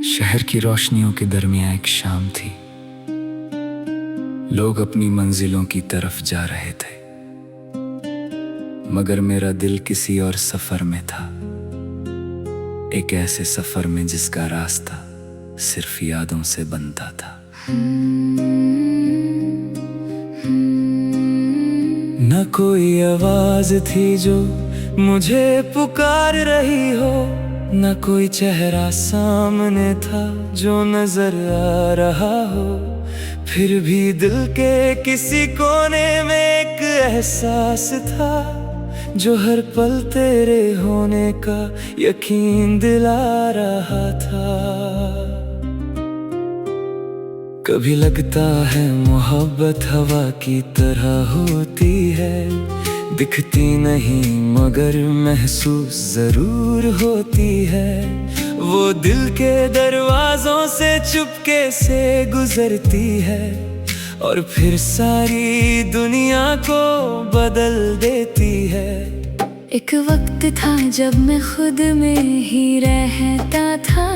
शहर की रोशनियों के दरमियां एक शाम थी। लोग अपनी मंजिलों की तरफ जा रहे थे, मगर मेरा दिल किसी और सफर में था। एक ऐसे सफर में जिसका रास्ता सिर्फ यादों से बनता था। न कोई आवाज थी जो मुझे पुकार रही हो, न कोई चेहरा सामने था जो नजर आ रहा हो। फिर भी दिल के किसी कोने में एक एहसास था जो हर पल तेरे होने का यकीन दिला रहा था। कभी लगता है मोहब्बत हवा की तरह होती है, दिखती नहीं मगर महसूस जरूर होती है। वो दिल के दरवाजों से चुपके से गुजरती है और फिर सारी दुनिया को बदल देती है। एक वक्त था जब मैं खुद में ही रहता था,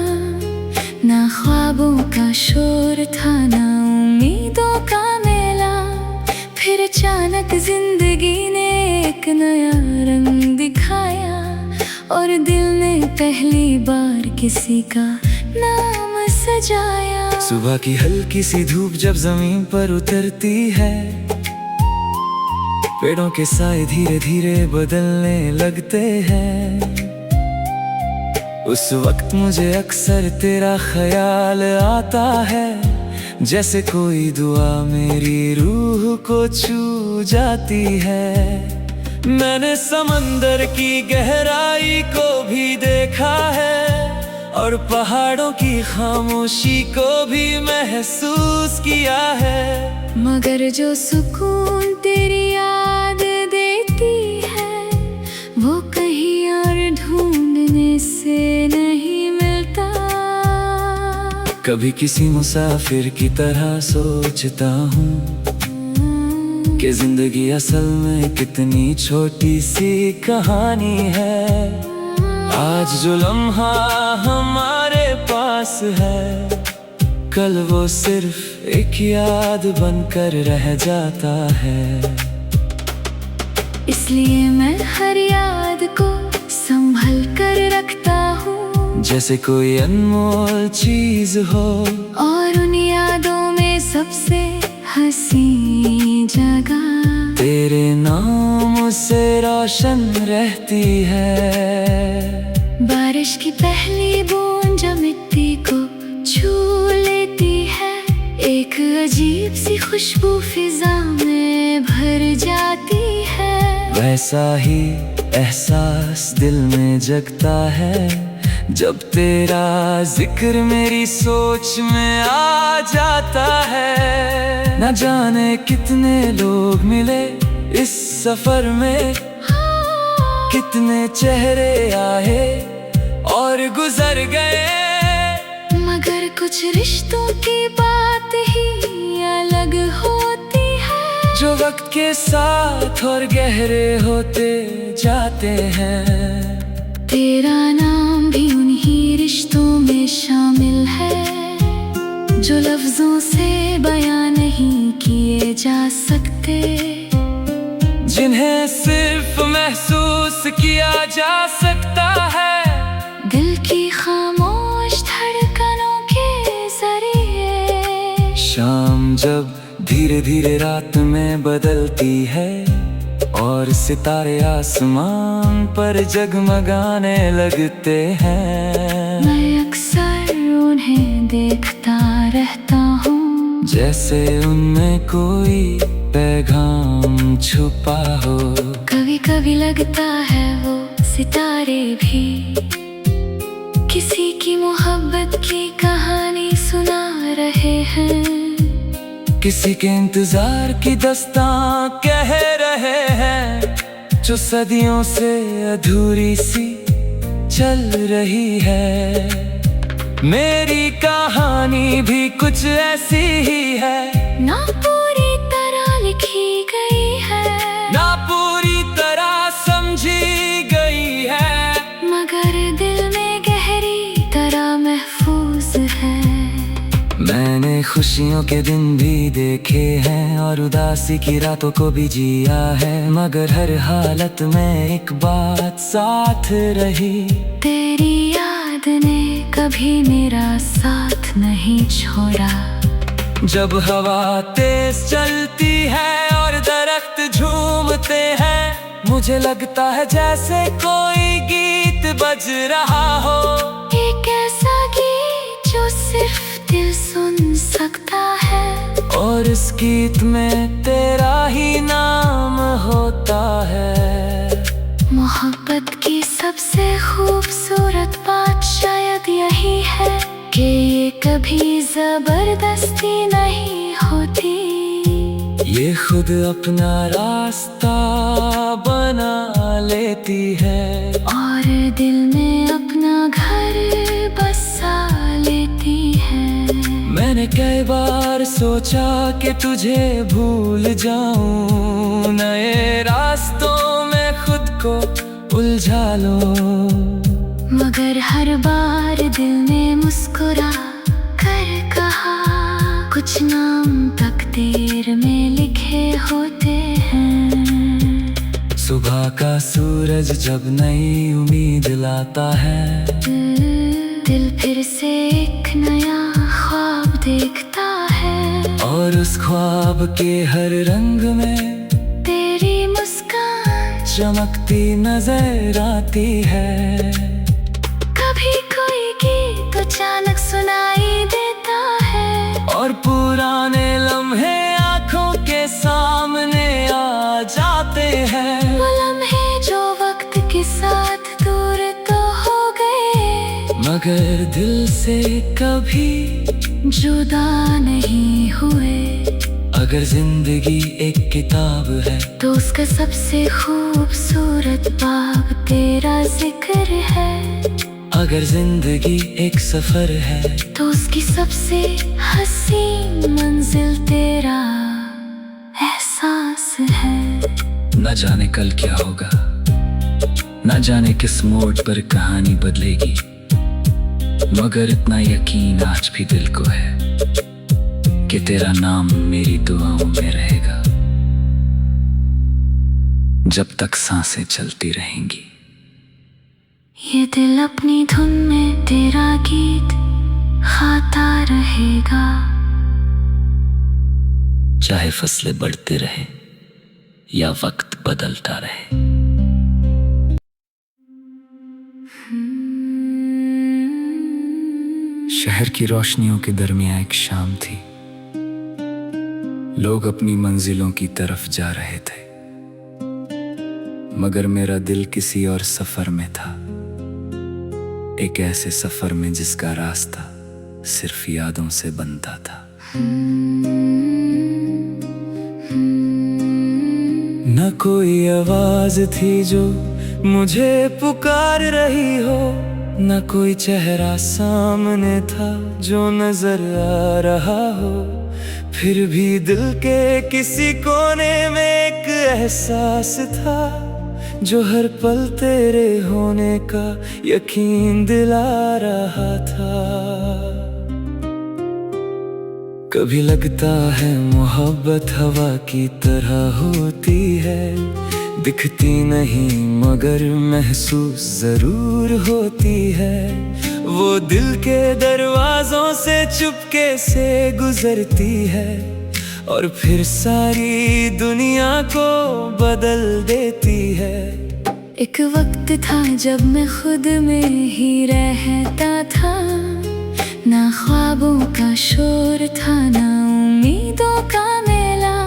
ना ख्वाबों का शोर था ना उम्मीदों का मेला। फिर अचानक जिंदगी ने एक नया रंग दिखाया और दिल ने पहली बार किसी का नाम सजाया। सुबह की हल्की सी धूप जब जमीन पर उतरती है, पेड़ों के साए धीरे धीरे बदलने लगते हैं। उस वक्त मुझे अक्सर तेरा ख्याल आता है, जैसे कोई दुआ मेरी रूह को छू जाती है। मैंने समंदर की गहराई को भी देखा है और पहाड़ों की खामोशी को भी महसूस किया है। मगर जो सुकून तेरी याद देती है, वो कहीं और ढूंढने से नहीं मिलता। कभी किसी मुसाफिर की तरह सोचता हूँ कि जिंदगी असल में कितनी छोटी सी कहानी है। आज जो लम्हा हमारे पास है, कल वो सिर्फ एक याद बनकर रह जाता है। इसलिए मैं हर याद को संभल कर रखता हूँ, जैसे कोई अनमोल चीज हो। और उन यादों में सबसे हंसी जगह तेरे नाम से रोशन रहती है। बारिश की पहली बूंद जब मिट्टी को छू लेती है, एक अजीब सी खुशबू फिजा में भर जाती है। वैसा ही एहसास दिल में जगता है जब तेरा जिक्र मेरी सोच में आ जाता है। न जाने कितने लोग मिले इस सफर में, कितने चेहरे आए और गुजर गए, मगर कुछ रिश्तों की बात ही अलग होती है, जो वक्त के साथ और गहरे होते जाते हैं। तेरा नाम भी उन्हीं रिश्तों में शामिल है, जो लफ्जों से बयां नहीं किए जा सकते, जिन्हें सिर्फ महसूस किया जा सकता है। दिल की खामोश धड़कनों के जरिए। शाम जब धीरे धीरे रात में बदलती है और सितारे आसमान पर जगमगाने लगते हैं, मैं अक्सर उन्हें देखता रहता हूँ, जैसे उनमें कोई पैगाम छुपा हो। कभी कभी लगता है वो सितारे भी किसी की मोहब्बत की कहानी सुना रहे हैं, किसी के इंतजार की दास्तां कह रहे हैं, जो सदियों से अधूरी सी चल रही है। मेरी कहानी भी कुछ ऐसी ही है, ना पूरी तरह लिखी गई है, ना पूरी तरह समझी गई है, मगर खुशियों के दिन भी देखे हैं और उदासी की रातों को भी जिया है, मगर हर हालत में एक बात साथ रही। तेरी याद ने कभी मेरा साथ नहीं छोड़ा। जब हवा तेज चलती है और दरख्त झूमते हैं, मुझे लगता है जैसे कोई गीत बज रहा हो। एक ऐसा गीत जो सिर्फ दिल सुन सकता है, और इस गीत में तेरा ही नाम होता है। मोहब्बत की सबसे खूबसूरत बात शायद यही है कि ये कभी जबरदस्ती नहीं होती। ये खुद अपना रास्ता बना लेती है और दिल में अपना घर बसा लेती है। मैंने कई बार सोचा कि तुझे भूल जाऊं, नए रास्तों में खुद को उलझा लो, मगर हर बार दिल ने मुस्कुरा कर कहा, कुछ नाम तकदीर में लिखे होते हैं। सुबह का सूरज जब नई उम्मीद लाता है, दिल फिर से एक नया ख्वाब देखता है, और उस ख्वाब के हर रंग में तेरी मुस्कान चमकती नजर आती है। कभी कोई गीत अचानक सुनाई देता है, और पुराने लम्हे आंखों के सामने आ जाते हैं। वो लम्हे जो वक्त के साथ दूर तो हो गए, मगर दिल से कभी जुदा नहीं हुए। अगर जिंदगी एक किताब है, तो उसका सबसे खूबसूरत बाब तेरा जिक्र है। अगर जिंदगी एक सफर है, तो उसकी सबसे हसीन मंजिल तेरा एहसास है। न जाने कल क्या होगा, न जाने किस मोड़ पर कहानी बदलेगी, मगर इतना यकीन आज भी दिल को है कि तेरा नाम मेरी दुआओं में रहेगा, जब तक सांसें चलती रहेंगी। ये दिल अपनी धुन में तेरा गीत गाता रहेगा, चाहे फसलें बढ़ते रहे या वक्त बदलता रहे। शहर की रोशनियों के दरमियां एक शाम थी, लोग अपनी मंजिलों की तरफ जा रहे थे, मगर मेरा दिल किसी और सफर में था, एक ऐसे सफर में जिसका रास्ता सिर्फ यादों से बनता था। न कोई आवाज थी जो मुझे पुकार रही हो, न कोई चेहरा सामने था जो नजर आ रहा हो, फिर भी दिल के किसी कोने में एक एहसास था जो हर पल तेरे होने का यकीन दिला रहा था। कभी लगता है मोहब्बत हवा की तरह होती है, दिखती नहीं मगर महसूस जरूर होती है। वो दिल के दरवाजों से चुपके से गुजरती है और फिर सारी दुनिया को बदल देती है। एक वक्त था जब मैं खुद में ही रहता था, ना ख्वाबों का शोर था ना उम्मीदों का मेला।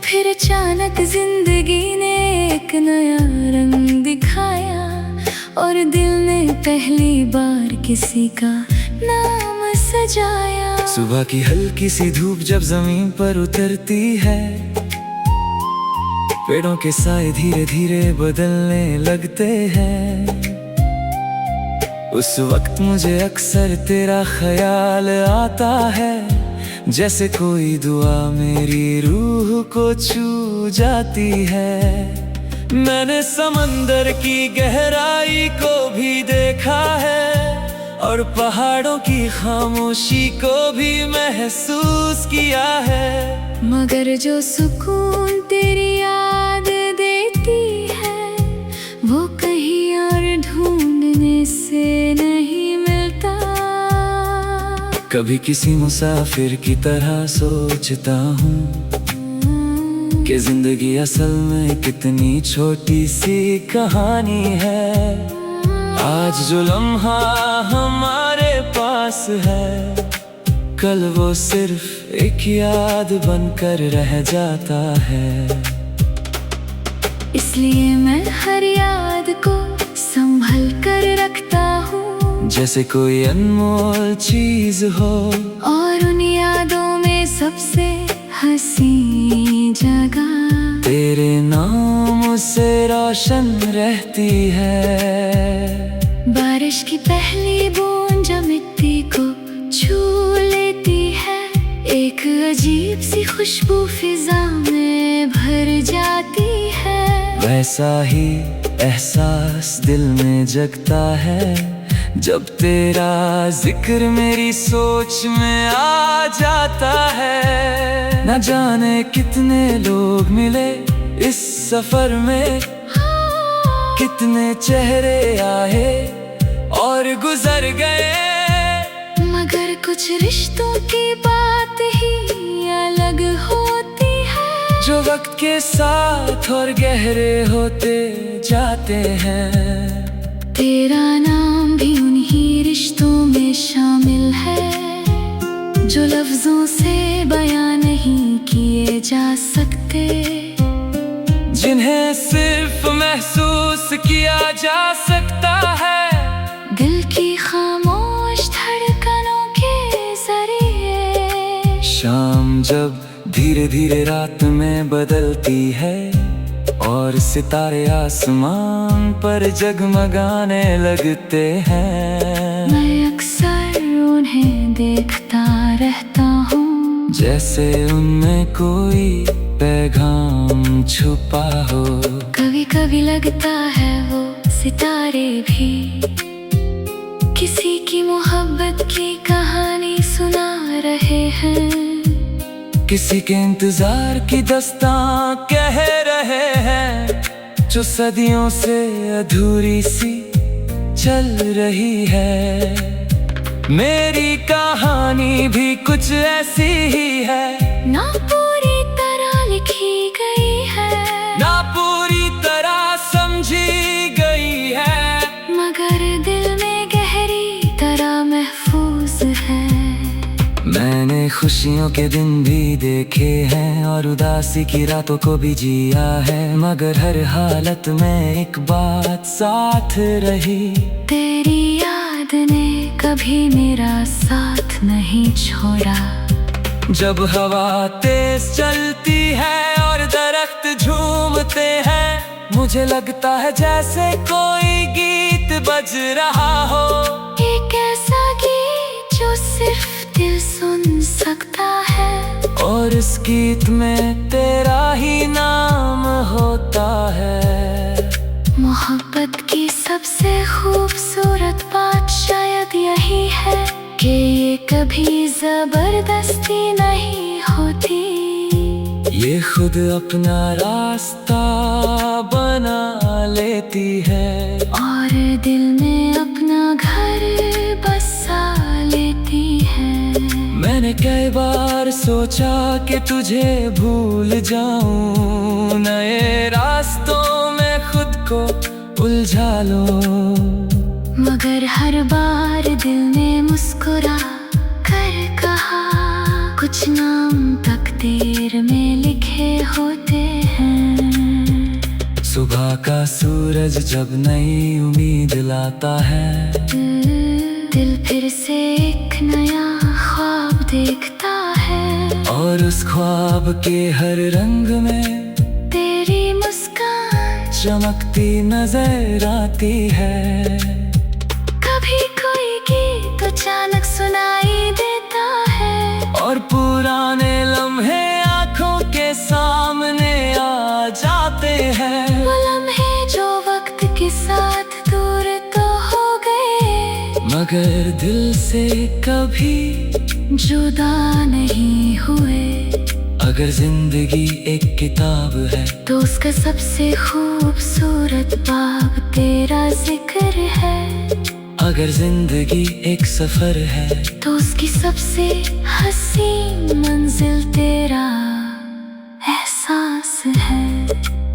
फिर अचानक जिंदगी ने एक नया रंग दिखाया और दिल ने पहली बार किसी का नाम सजाया। सुबह की हल्की सी धूप जब जमीन पर उतरती है, पेड़ों के साए धीरे धीरे बदलने लगते हैं। उस वक्त मुझे अक्सर तेरा ख्याल आता है, जैसे कोई दुआ मेरी रूह को छू जाती है। मैंने समंदर की गहराई को भी देखा है और पहाड़ों की खामोशी को भी महसूस किया है। मगर जो सुकून तेरी याद देती है वो कहीं और ढूंढने से नहीं मिलता। कभी किसी मुसाफिर की तरह सोचता हूँ कि जिंदगी असल में कितनी छोटी सी कहानी है। आज जो लम्हा हमारे पास है कल वो सिर्फ एक याद बनकर रह जाता है। इसलिए मैं हर याद को संभल कर रखता हूँ जैसे कोई अनमोल चीज हो। और उन यादों में सबसे हंसी जगह तेरे नाम से रोशन रहती है। बारिश की पहली बूंद जब मिट्टी को छू लेती है एक अजीब सी खुशबू फिजा में भर जाती है। वैसा ही एहसास दिल में जगता है जब तेरा जिक्र मेरी सोच में आ जाता है। न जाने कितने लोग मिले इस सफर में, कितने चेहरे आए और गुजर गए, मगर कुछ रिश्तों की बात ही अलग होती है जो वक्त के साथ और गहरे होते जाते हैं। तेरा नाम भी उन्हीं रिश्तों में शामिल है जो लफ्जों से बयां नहीं किए जा सकते, जिन्हें सिर्फ महसूस किया जा सकता है दिल की खामोश धड़कनों के जरिए। शाम जब धीरे धीरे रात में बदलती है और सितारे आसमान पर जगमगाने लगते हैं, मैं अक्सर उन्हें देखता रहता हूँ जैसे उनमें कोई पैगाम छुपा हो। कभी कभी लगता है वो सितारे भी किसी की मोहब्बत की कहानी सुना रहे हैं, किसी के इंतजार की दास्तां कह रहे हैं जो सदियों से अधूरी सी चल रही है। मेरी कहानी भी कुछ ऐसी ही है, ना पूरी तरह लिखी गई है, ना पूरी तरह समझी गई है, मगर दिल में गहरी तरह महफूज है। मैंने खुशियों के दिन भी देखे हैं और उदासी की रातों को भी जिया है, मगर हर हालत में एक बात साथ रही, तेरी याद ने कभी मेरा साथ नहीं छोड़ा। जब हवा तेज चलती है और दरख्त झूमते हैं मुझे लगता है जैसे कोई गीत बज रहा हो, एक ऐसा गीत जो सिर्फ दिल सुन सकता है और इस गीत में तेरा ही नाम होता है। मोहब्बत की सबसे खूबसूरत बात शायद यही है कि ये कभी जबरदस्ती नहीं होती, ये खुद अपना रास्ता बना लेती है और दिल में अपना घर बसा लेती है। मैंने कई बार सोचा कि तुझे भूल जाऊं, नए रास्तों में खुद को उलझा लो, मगर हर बार दिल ने मुस्कुरा कर कहा कुछ नाम तकदीर में लिखे होते हैं। सुबह का सूरज जब नई उम्मीद लाता है दिल फिर से एक नया ख्वाब देखता है, और उस ख्वाब के हर रंग में तेरी मुस्कान चमकती नजर आती है। कभी कोई गीत अचानक सुनाई देता है और पुराने लम्हे आंखों के सामने आ जाते हैं, वो लम्हे जो वक्त के साथ दूर तो हो गए मगर दिल से कभी जुदा नहीं हुए। अगर जिंदगी एक किताब है तो उसका सबसे खूबसूरत बाब तेरा जिक्र है। अगर जिंदगी एक सफर है तो उसकी सबसे हसीन मंजिल तेरा एहसास है।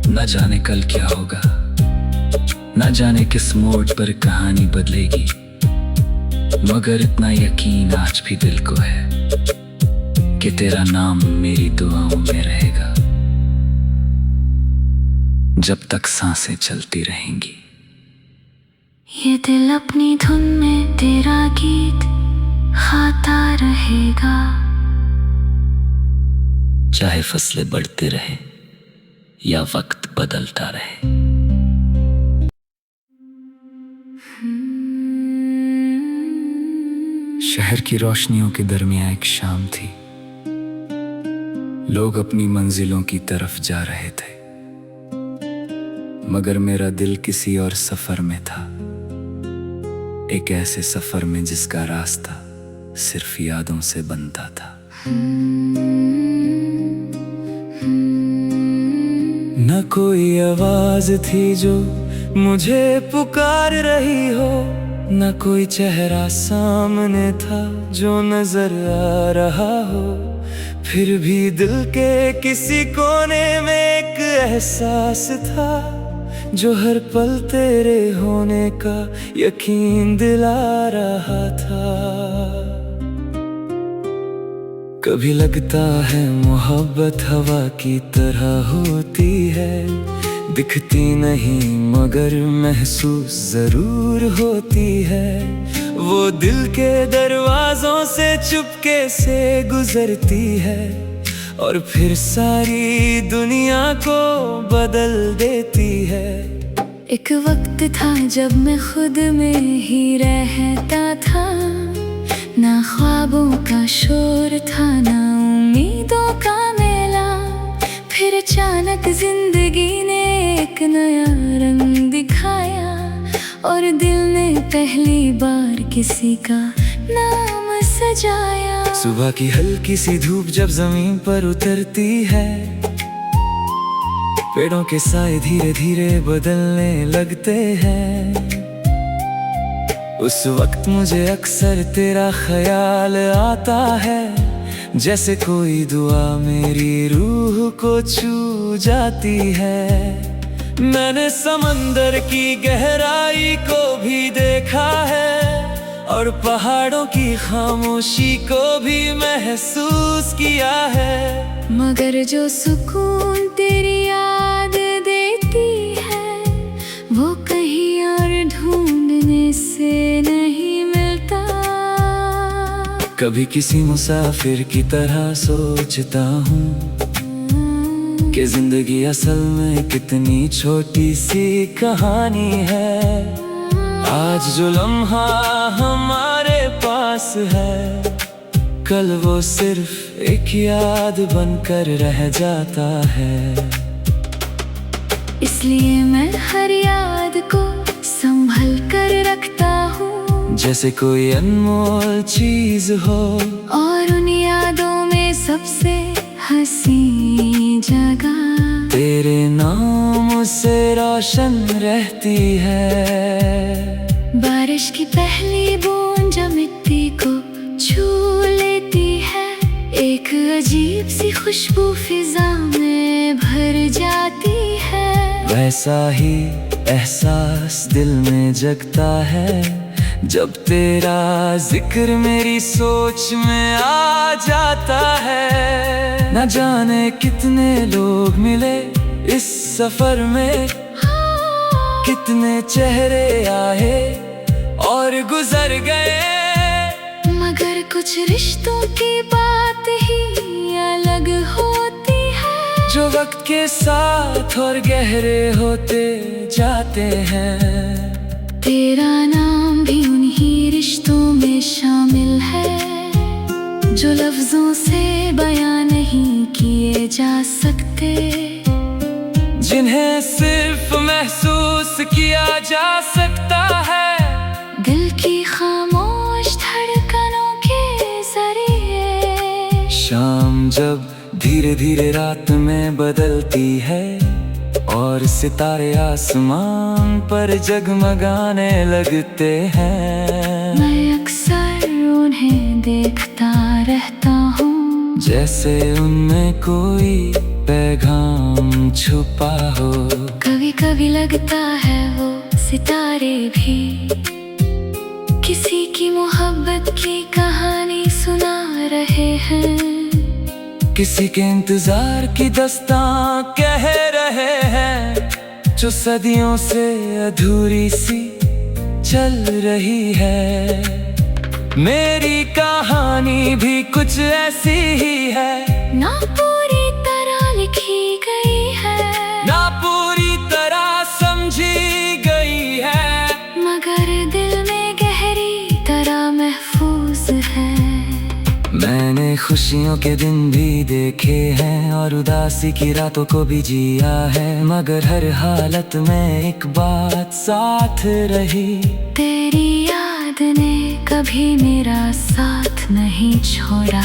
न जाने कल क्या होगा, न जाने किस मोड़ पर कहानी बदलेगी, मगर इतना यकीन आज भी दिल को है कि तेरा नाम मेरी दुआओं में रहेगा जब तक सांसें चलती रहेंगी। ये दिल अपनी धुन में तेरा गीत गाता रहेगा। चाहे फसलें बढ़ते रहे या वक्त बदलता रहे। शहर की रोशनियों के दरमियां एक शाम थी। लोग अपनी मंजिलों की तरफ जा रहे थे, मगर मेरा दिल किसी और सफर में था। एक ऐसे सफर में जिसका रास्ता सिर्फ यादों से बनता था। न कोई आवाज थी जो मुझे पुकार रही हो, न कोई चेहरा सामने था जो नजर आ रहा हो। फिर भी दिल के किसी कोने में एक एहसास था जो हर पल तेरे होने का यकीन दिला रहा था। कभी लगता है मोहब्बत हवा की तरह होती है, दिखती नहीं मगर महसूस जरूर होती है। वो दिल के दरवाजों से चुपके से गुजरती है और फिर सारी दुनिया को बदल देती है। एक वक्त था जब मैं खुद में ही रहता था, ना ख्वाबों का शोर था ना उम्मीदों का मेला। फिर अचानक जिंदगी ने एक नया रंग दिखाया और दिल ने पहली बार किसी का नाम सजाया। सुबह की हल्की सी धूप जब जमीन पर उतरती है, पेड़ों के साए धीरे धीरे बदलने लगते हैं। उस वक्त मुझे अक्सर तेरा ख्याल आता है, जैसे कोई दुआ मेरी रूह को छू जाती है। मैंने समंदर की गहराई को भी देखा है और पहाड़ों की खामोशी को भी महसूस किया है। मगर जो सुकून तेरी याद देती है वो कहीं और ढूंढने से नहीं मिलता। कभी किसी मुसाफिर की तरह सोचता हूँ कि जिंदगी असल में कितनी छोटी सी कहानी है। आज जो लम्हा हमारे पास है, कल वो सिर्फ एक याद बनकर रह जाता है। इसलिए मैं हर याद को संभल कर रखता हूँ, जैसे कोई अनमोल चीज हो। और उन यादों में सबसे हंसी जगह तेरे नाम से रोशन रहती है। बारिश की पहली बूंद जब मिट्टी को छू लेती है, एक अजीब सी खुशबू फिजा में भर जाती है। वैसा ही एहसास दिल में जगता है जब तेरा जिक्र मेरी सोच में आ जाता है। न जाने कितने लोग मिले इस सफर में, कितने चेहरे आए और गुजर गए, मगर कुछ रिश्तों की बात ही अलग होती है, जो वक्त के साथ और गहरे होते जाते हैं। तेरा नाम भी उन्हीं रिश्तों में शामिल है जो लफ्जों से बयां नहीं किए जा सकते, जिन्हें सिर्फ महसूस किया जा सकता है। दिल की खामोश जब धीरे धीरे रात में बदलती है और सितारे आसमान पर जगमगाने लगते हैं, मैं अक्सर उन्हें देखता रहता हूँ, जैसे उनमें कोई पैगाम छुपा हो। कभी कभी लगता है वो सितारे भी किसी की मोहब्बत की कहानी सुना रहे हैं, किसी के इंतजार की दास्तां कह रहे हैं, जो सदियों से अधूरी सी चल रही है। मेरी कहानी भी कुछ ऐसी ही है, ना पूरी तरह लिखी गई है, ना पूरी तरह समझी गई है, मगर दिल में गहरी तरह महफूज है। मैंने खुशियों के दिन भी देखे हैं और उदासी की रातों को भी जिया है, मगर हर हालत में एक बात साथ रही, तेरी याद ने कभी मेरा साथ नहीं छोड़ा।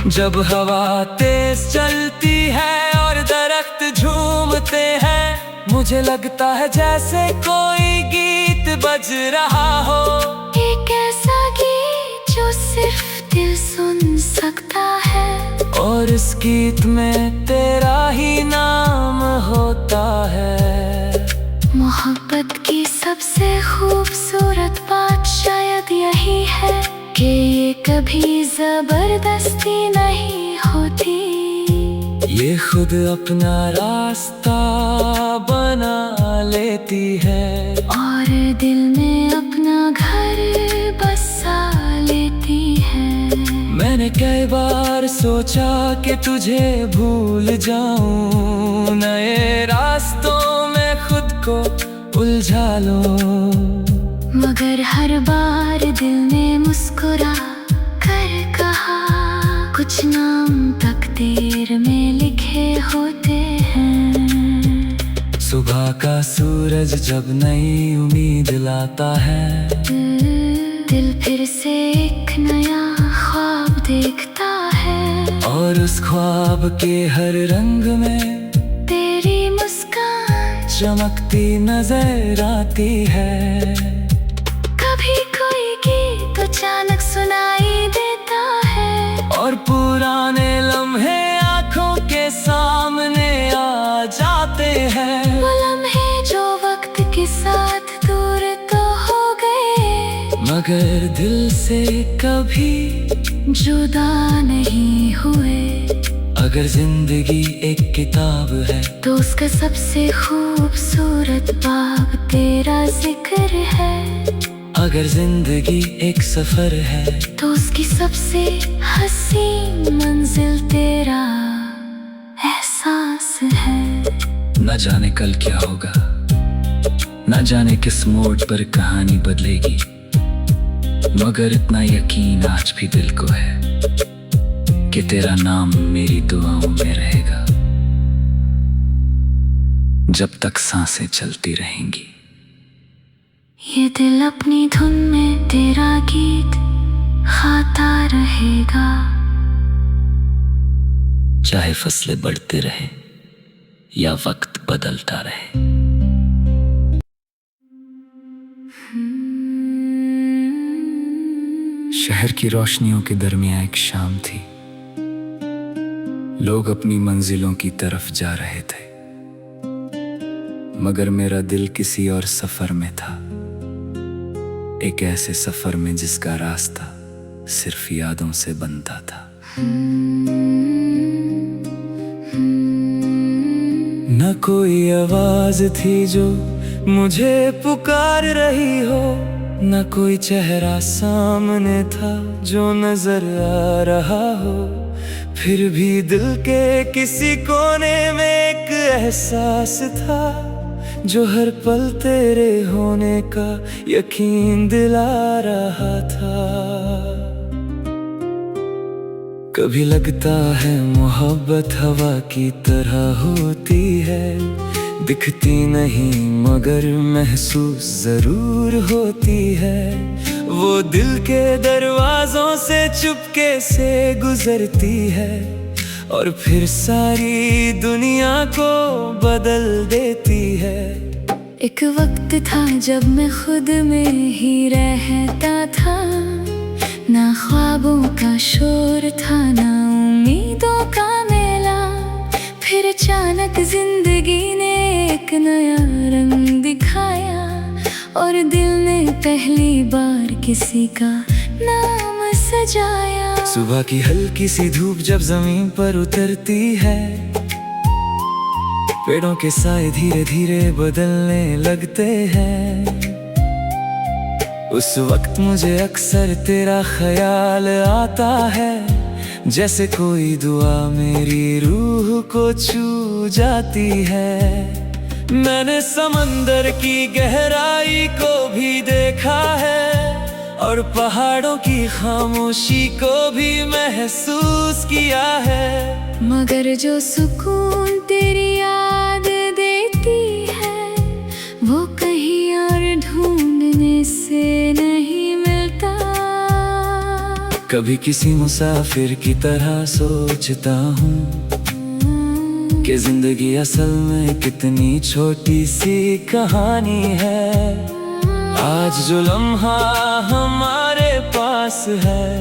जब हवा तेज चलती है और दरख्त झूमते हैं, मुझे लगता है जैसे कोई गीत बज रहा हो, एक ऐसा गीत जो सिर्फ दिल सुन सकता है, और इस गीत में तेरा ही नाम होता है। मोहब्बत की सबसे खूबसूरत बात शायद यही है कि ये कभी जबरदस्ती नहीं होती, ये खुद अपना रास्ता बना लेती है और दिल में अपना घर बसा लेती है। मैंने कई बार सोचा कि तुझे भूल जाऊं, नए रास्तों में खुद को उलझा लूं, मगर हर बार दिल ने मुस्कुरा कर कहा, कुछ नाम तकदीर में लिखे होते हैं। सुबह का सूरज जब नई उम्मीद लाता है, दिल फिर से एक नया ख्वाब देखता है, और उस ख्वाब के हर रंग में तेरी मुस्कान चमकती नजर आती है। कभी कोई गीत अचानक सुनाई देता है, और पुराने लम्हे आंखों के सामने आ जाते हैं, वो लम्हे जो वक्त के साथ दूर तो हो गए, मगर दिल से कभी जुदा नहीं हुए। अगर जिंदगी एक किताब है, तो उसका सबसे खूबसूरत बाब तेरा जिक्र है, अगर जिंदगी एक सफर है, तो उसकी सबसे हसीन मंजिल तेरा एहसास है। न जाने कल क्या होगा, न जाने किस मोड़ पर कहानी बदलेगी, मगर इतना यकीन आज भी दिल को है कि तेरा नाम मेरी दुआओं में रहेगा, जब तक सांसें चलती रहेंगी। ये दिल अपनी धुन में तेरा गीत गाता रहेगा, चाहे फसलें बढ़ते रहे या वक्त बदलता रहे। शहर की रोशनियों के दरमियां एक शाम थी, लोग अपनी मंजिलों की तरफ जा रहे थे, मगर मेरा दिल किसी और सफर में था, एक ऐसे सफर में जिसका रास्ता सिर्फ यादों से बनता था। न कोई आवाज थी जो मुझे पुकार रही हो, न कोई चेहरा सामने था जो नजर आ रहा हो, फिर भी दिल के किसी कोने में एक एहसास था जो हर पल तेरे होने का यकीन दिला रहा था। कभी लगता है मोहब्बत हवा की तरह होती है, दिखती नहीं मगर महसूस जरूर होती है, वो दिल के दरवाजों से चुपके से गुजरती है, और फिर सारी दुनिया को बदल देती है। एक वक्त था जब मैं खुद में ही रहता था, ना ख्वाबों का शोर था ना उम्मीदों का मेला। फिर अचानक जिंदगी ने एक नया रंग दिखाया, और दिल ने पहली बार किसी का नाम सजाया। सुबह की हल्की सी धूप जब जमीन पर उतरती है, पेड़ों के साए धीरे धीरे बदलने लगते हैं। उस वक्त मुझे अक्सर तेरा ख्याल आता है, जैसे कोई दुआ मेरी रूह को छू जाती है। मैंने समंदर की गहराई को भी देखा है, और पहाड़ों की खामोशी को भी महसूस किया है। मगर जो सुकून तेरी याद देती है, वो कहीं और ढूंढने से नहीं मिलता। कभी किसी मुसाफिर की तरह सोचता हूँ कि जिंदगी असल में कितनी छोटी सी कहानी है। आज जो लम्हा हमारे पास है,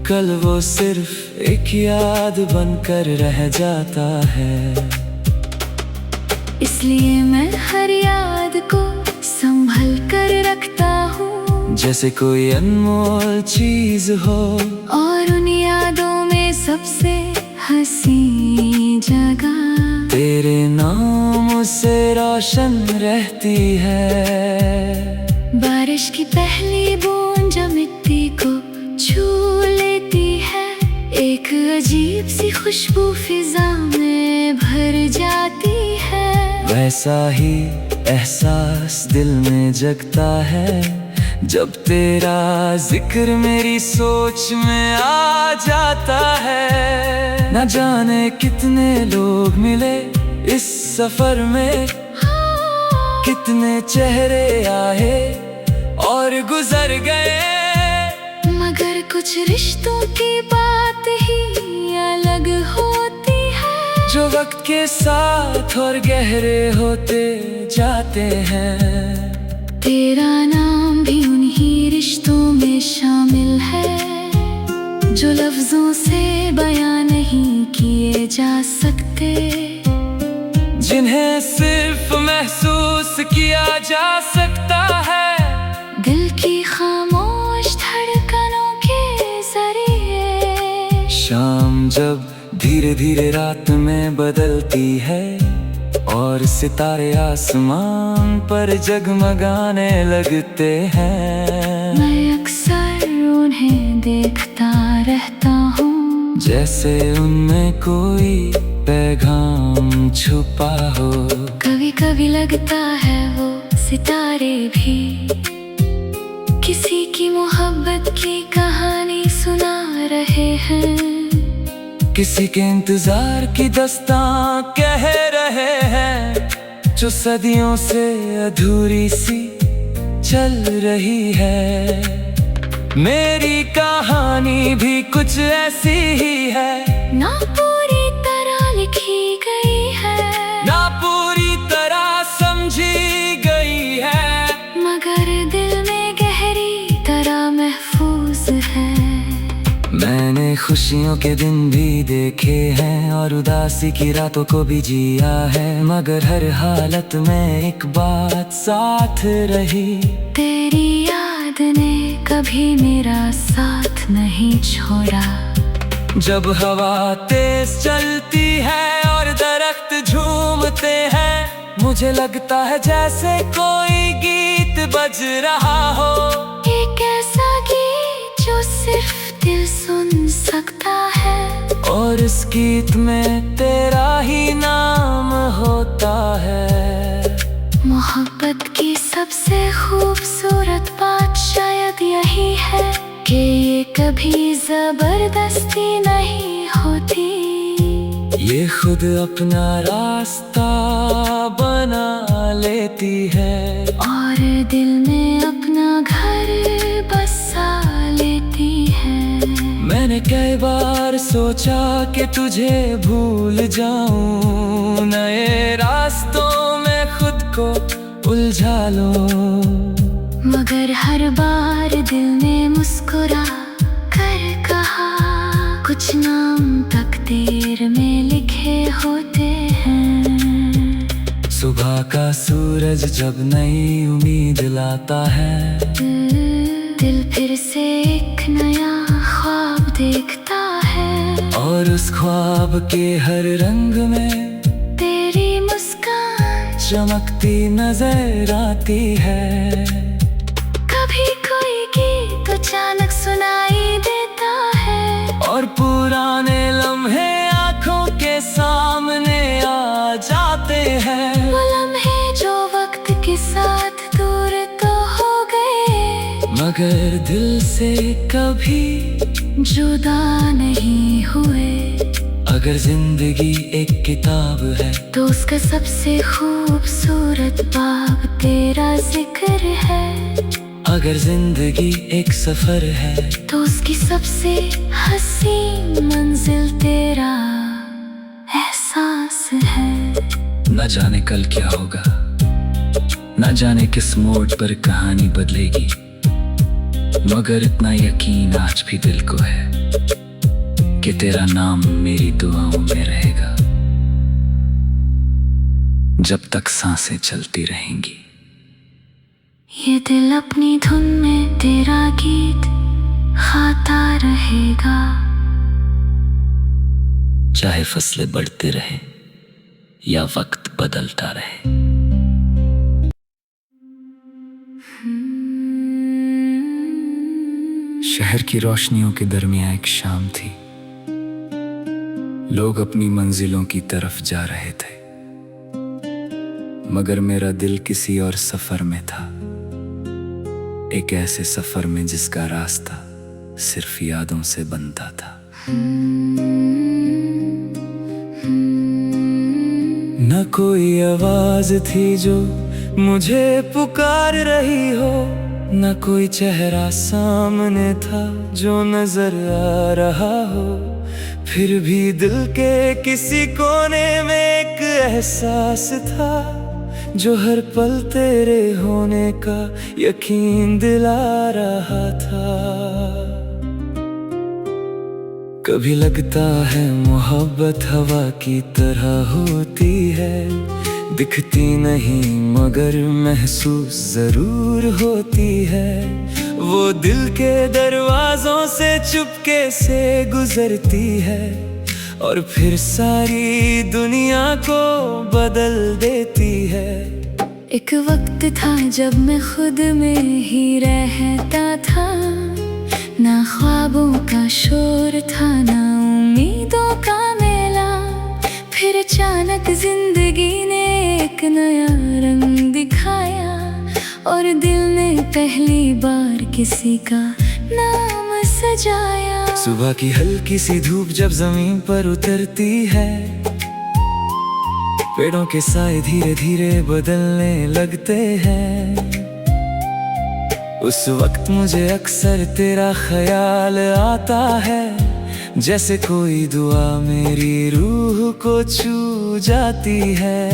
कल वो सिर्फ एक याद बनकर रह जाता है। इसलिए मैं हर याद को संभल कर रखता हूँ, जैसे कोई अनमोल चीज हो। और उन यादों में सबसे हंसी जगह तेरे नाम से रोशन रहती है। बारिश की पहली बूंद जब मिट्टी को छू लेती है, एक अजीब सी खुशबू फिजा में भर जाती है। वैसा ही एहसास दिल में जगता है, जब तेरा जिक्र मेरी सोच में आ जाता है। न जाने कितने लोग मिले इस सफर में, कितने चेहरे आए और गुजर गए, मगर कुछ रिश्तों की बात ही अलग होती है, जो वक्त के साथ और गहरे होते जाते हैं। तेरा नाम भी उन्हीं रिश्तों में शामिल है, जो लफ्जों से बयां नहीं किए जा सकते, जिन्हें सिर्फ महसूस किया जा सकता है। दिल की खामोश धड़कनों के जरिए। शाम जब धीरे धीरे रात में बदलती है, और सितारे आसमान पर जगमगाने लगते हैं, मैं अक्सर उन्हें देखता रहता हूँ, जैसे उनमें कोई पैगाम छुपा हो। कभी कभी लगता है वो सितारे भी किसी की मोहब्बत की कहानी सुना रहे हैं, किसी के इंतजार की दास्तां कह रहे हैं, जो सदियों से अधूरी सी चल रही है। मेरी कहानी भी कुछ ऐसी ही है, ना पूरी तरह लिखी गई है, ना पूरी तरह समझी गई है, मगर दिल में गहरी तरह महफूज है। मैंने खुशियों के दिन भी देखे हैं, और उदासी की रातों को भी जिया है, मगर हर हालत में एक बात साथ रही, तेरी याद ने कभी मेरा साथ नहीं छोड़ा। जब हवा तेज चलती है और दरख्त झूमते हैं, मुझे लगता है जैसे कोई गीत बज रहा हो। एक ऐसा गीत जो सिर्फ दिल सुन सकता है, और इस गीत में तेरा ही नाम होता है। मोहब्बत की सबसे खूबसूरत बात शायद यही है कि ये कभी जबरदस्ती नहीं होती, ये खुद अपना रास्ता बना लेती है, और दिल में अपना घर बसा लेती है। मैंने कई बार सोचा कि तुझे भूल जाऊं, नए रास्तों में खुद को उलझा लो, मगर हर बार दिल ने मुस्कुरा कर कहा, कुछ नाम तकदीर में लिखे होते हैं। सुबह का सूरज जब नई उम्मीद लाता है, दिल फिर से एक नया ख्वाब देखता है, और उस ख्वाब के हर रंग में तेरी मुस्कान चमकती नजर आती है। कभी कोई गीत अचानक सुनाई देता है, और पुराने लम्हे आंखों के सामने आ जाते हैं, वो लम्हे जो वक्त के साथ दूर तो हो गए, मगर दिल से कभी जुदा नहीं हुए। अगर जिंदगी एक किताब है तो उसका सबसे खूबसूरत बाब तेरा जिक्र है, अगर जिंदगी एक सफर है तो उसकी सबसे हसीन मंजिल तेरा एहसास है। न जाने कल क्या होगा, न जाने किस मोड़ पर कहानी बदलेगी, मगर इतना यकीन आज भी दिल को है कि तेरा नाम मेरी दुआओं में रहेगा, जब तक सांसें चलती रहेंगी। ये दिल अपनी धुन में तेरा गीत गाता रहेगा, चाहे फसलें बढ़ते रहे या वक्त बदलता रहे। शहर की रोशनियों के दरमियां एक शाम थी, लोग अपनी मंजिलों की तरफ जा रहे थे, मगर मेरा दिल किसी और सफर में था, एक ऐसे सफर में जिसका रास्ता सिर्फ यादों से बनता था। न कोई आवाज थी जो मुझे पुकार रही हो, न कोई चेहरा सामने था जो नजर आ रहा हो, फिर भी दिल के किसी कोने में एक एहसास था जो हर पल तेरे होने का यकीन दिला रहा था। कभी लगता है मोहब्बत हवा की तरह होती है, दिखती नहीं मगर महसूस जरूर होती है, वो दिल के दरवाजों से चुपके से गुजरती है और फिर सारी दुनिया को बदल देती है। एक वक्त था जब मैं खुद में ही रहता था, ना ख्वाबों का शोर था ना उम्मीदों का मेला, फिर अचानक जिंदगी ने एक नया रंग दिखाया और दिल ने पहली बार किसी का नाम सजाया। सुबह की हल्की सी धूप जब जमीन पर उतरती है, पेड़ों के साए धीरे धीरे बदलने लगते हैं, उस वक्त मुझे अक्सर तेरा ख्याल आता है, जैसे कोई दुआ मेरी रूह को छू जाती है।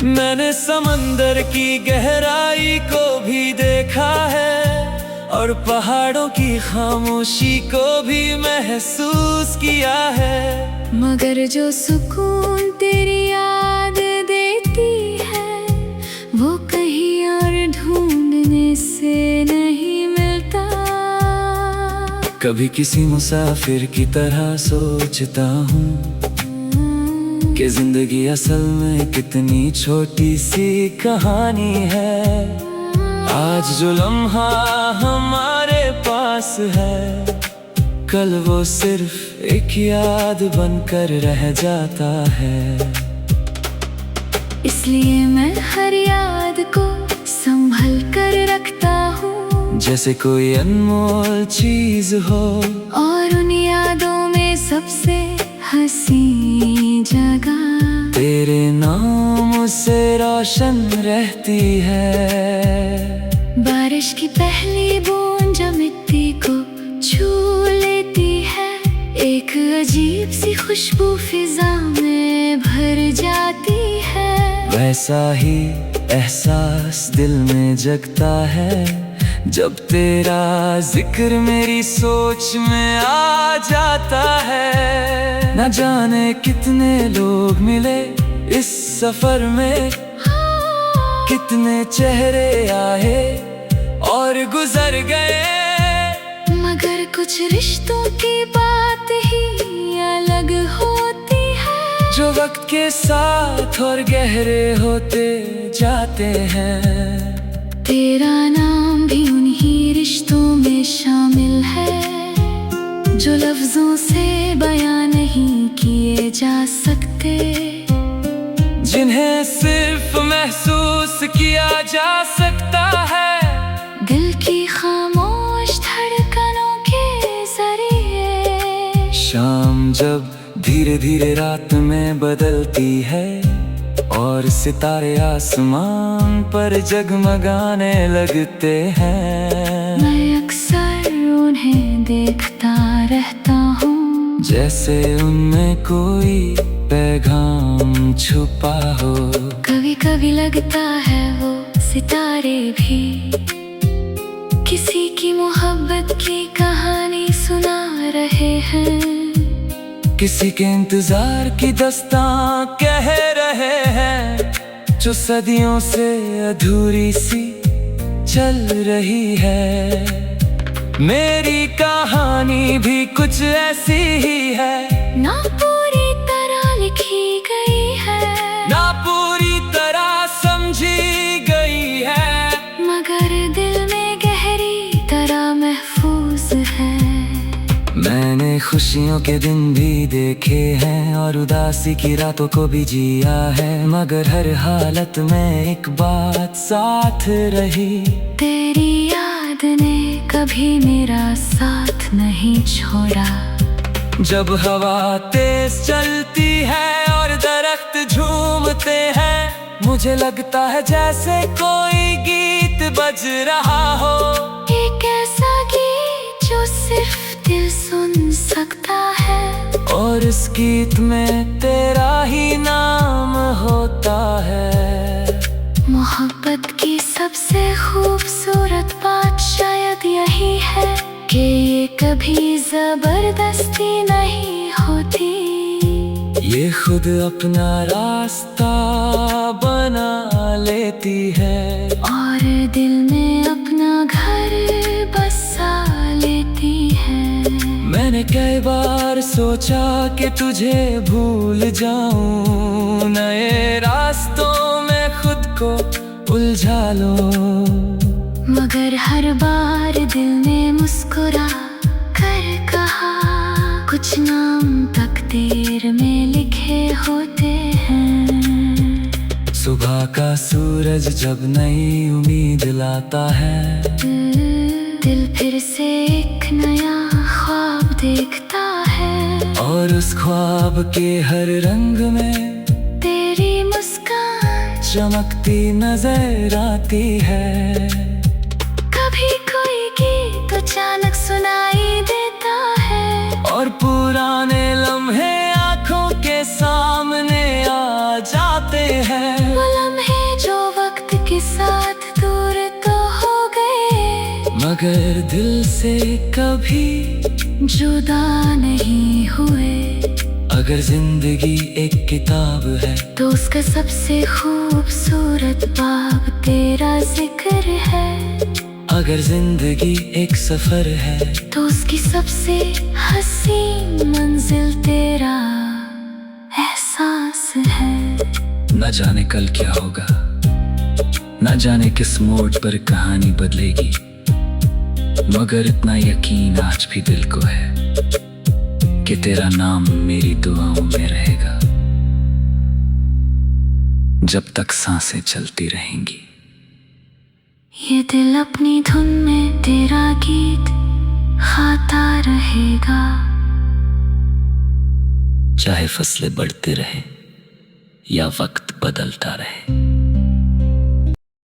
मैंने समंदर की गहराई को भी देखा है और पहाड़ों की खामोशी को भी महसूस किया है, मगर जो सुकून तेरी याद देती है वो कहीं और ढूंढने से नहीं मिलता। कभी किसी मुसाफिर की तरह सोचता हूँ कि जिंदगी असल में कितनी छोटी सी कहानी है, आज जो लम्हा हमारे पास है कल वो सिर्फ एक याद बनकर रह जाता है। इसलिए मैं हर याद को संभल कर रखता हूँ, जैसे कोई अनमोल चीज हो, और उन यादों में सबसे हंसी जगह तेरे नाम से रोशन रहती है। बारिश की पहली बूंद जब मिट्टी को छू लेती है, एक अजीब सी खुशबू फिजा में भर जाती है। वैसा ही एहसास दिल में जगता है जब तेरा जिक्र मेरी सोच में आ जाता है। न जाने कितने लोग मिले इस सफर में, कितने चेहरे आए और गुजर गए, मगर कुछ रिश्तों की बात ही अलग होती है, जो वक्त के साथ और गहरे होते जाते हैं। तेरा नाम भी उन्हीं रिश्तों में शामिल है जो लफ्जों से बयां नहीं किए जा सकते, जिन्हें सिर्फ महसूस किया जा सकता है दिल की खामोश धड़कनों के जरिए। शाम जब धीरे धीरे रात में बदलती है और सितारे आसमान पर जगमगाने लगते हैं, मैं अक्सर उन्हें देखता रहता हूँ जैसे उनमें कोई पैगाम छुपा हो। कभी कभी लगता है वो सितारे भी किसी की मोहब्बत की कहानी सुना रहे हैं, किसी के इंतजार की दास्तां कह रहे हैं, जो सदियों से अधूरी सी चल रही है। मेरी कहानी भी कुछ ऐसी ही है, ना पूरी तरह लिखी गई है, ना पूरी तरह समझी गई है, मगर दिल में गहरी तरह महफूज है। मैंने खुशियों के दिन भी देखे हैं और उदासी की रातों को भी जिया है, मगर हर हालत में एक बात साथ रही, तेरी याद ने कभी मेरा साथ नहीं छोड़ा। जब हवा तेज चलती है और दरख्त झूमते हैं, मुझे लगता है जैसे कोई गीत बज रहा हो, एक ऐसा गीत जो सिर्फ दिल सुन सकता है, और इस गीत में तेरा ही नाम होता है। मोहब्बत की सबसे खूबसूरत बात शायद यही है कि ये कभी जबरदस्ती नहीं होती, ये खुद अपना रास्ता बना लेती है और दिल में अपना घर बसा लेती है। मैंने कई बार सोचा कि तुझे भूल जाऊं, नए रास्तों में खुद को उलझा लो, मगर हर बार दिल ने मुस्कुरा कर कहा, कुछ नाम तकदीर में लिखे होते हैं। सुबह का सूरज जब नई उम्मीद लाता है, दिल फिर से एक नया ख्वाब देखता है, और उस ख्वाब के हर रंग में तेरी मुस्कान चमकती नजर आती है। कभी कोई गीत अचानक सुनाई देता है, और पुराने लम्हे आंखों के सामने आ जाते हैं, वो लम्हे जो वक्त के साथ दूर तो हो गए, मगर दिल से कभी जुदा नहीं हुए। अगर जिंदगी एक किताब है तो उसका सबसे खूबसूरत बाब तेरा जिक्र है, अगर जिंदगी एक सफर है तो उसकी सबसे हसीन मंजिल तेरा एहसास है। न जाने कल क्या होगा, न जाने किस मोड़ पर कहानी बदलेगी, मगर इतना यकीन आज भी दिल को है कि तेरा नाम मेरी दुआओं में रहेगा, जब तक सांसें चलती रहेंगी। ये दिल अपनी धुन में तेरा गीत गाता रहेगा, चाहे फसलें बढ़ते रहे या वक्त बदलता रहे।